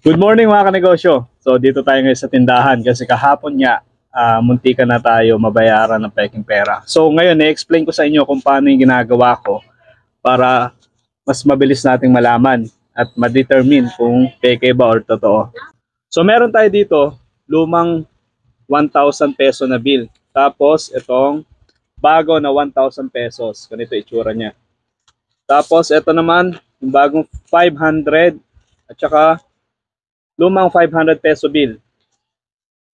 Good morning mga kanegosyo. So dito tayo ngayon sa tindahan kasi kahapon nga muntikan na tayo mabayaran ng peking pera. So ngayon i-explain ko sa inyo kung paano yung ginagawa ko para mas mabilis nating malaman at ma-determine kung peke ba or totoo. So meron tayo dito lumang 1,000 peso na bill. Tapos itong bago na 1,000 pesos. Ganito itsura niya. Tapos ito naman yung bagong 500 at saka lumang 500 peso bill.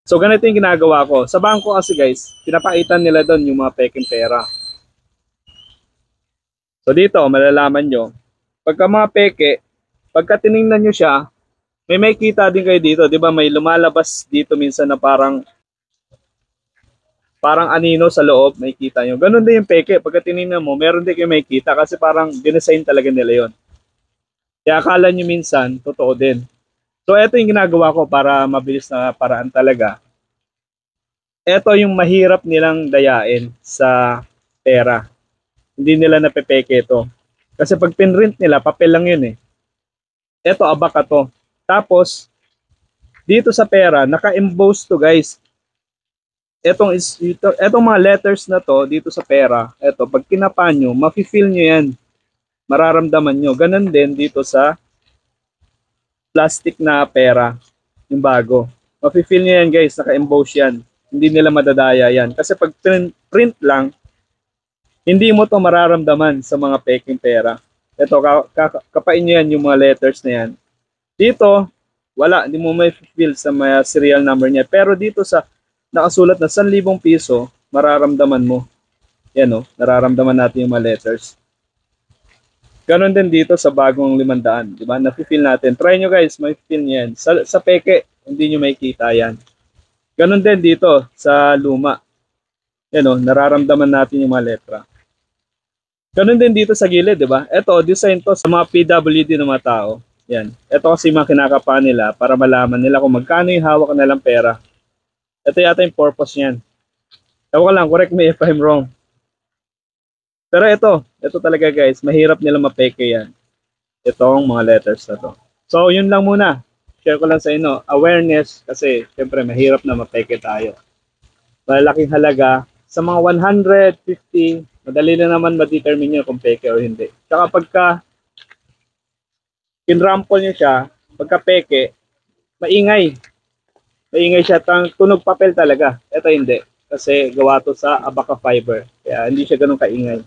So ganito yung ginagawa ko. Sa bangko kasi guys, pinapakita nila doon yung mga peking pera. So dito, malalaman nyo. Pagka mga peke, pagka tinignan nyo siya, may kita din kayo dito. Di ba may lumalabas dito minsan na parang anino sa loob, may kita nyo. Ganun din yung peke. Pagka tinignan mo, meron din kayo may kita kasi parang dinesign talaga nila yon. Kaya akala nyo minsan, totoo din. So, ito yung ginagawa ko para mabilis na paraan talaga. Ito yung mahirap nilang dayain sa pera. Hindi nila napepeke ito. Kasi pag pinrint nila, papel lang yun eh. Ito, abaka to. Tapos, dito sa pera, naka-emboss to guys. Etong mga letters na to, dito sa pera, ito, pag kinapa nyo, mafe-feel nyo yan. Mararamdaman nyo. Ganun din dito sa plastic na pera, yung bago. Mafe-feel nyo yan guys, naka-emboss yan. Hindi nila madadaya yan. Kasi pag print lang, hindi mo to mararamdaman sa mga peking pera. Ito, kapain nyo yan yung mga letters na yan. Dito, wala, hindi mo may feel sa mga serial number niya. Pero dito sa nakasulat na 1,000 piso, mararamdaman mo. Yan o, nararamdaman natin yung mga letters. Ganon din dito sa bagong 500, di ba? Nafe-feel natin. Try nyo guys, may feel nyo yan. Sa peke, hindi nyo makikita yan. Ganon din dito sa luma. Yan o, nararamdaman natin yung mga letra. Ganon din dito sa gilid, di ba? Ito, design to sa mga PWD ng mga tao. Yan. Ito kasi mga kinakapa nila para malaman nila kung magkano yung hawak nilang pera. Ito yata yung purpose niyan. Ewan ko lang, correct me if I'm wrong. Pero ito talaga guys, mahirap nila mapeke yan. Itong mga letters na to. So yun lang muna. Share ko lang sa inyo. Awareness kasi syempre mahirap na mapeke tayo. Malaking halaga. Sa mga 150, madali na naman ma-determine nyo kung peke o hindi. Tsaka pagka kinrample nyo siya, pagka peke, maingay. Maingay siya. Tunog papel talaga. Ito hindi. Kasi gawa to sa abaka fiber. Kaya hindi siya ganun kaingay.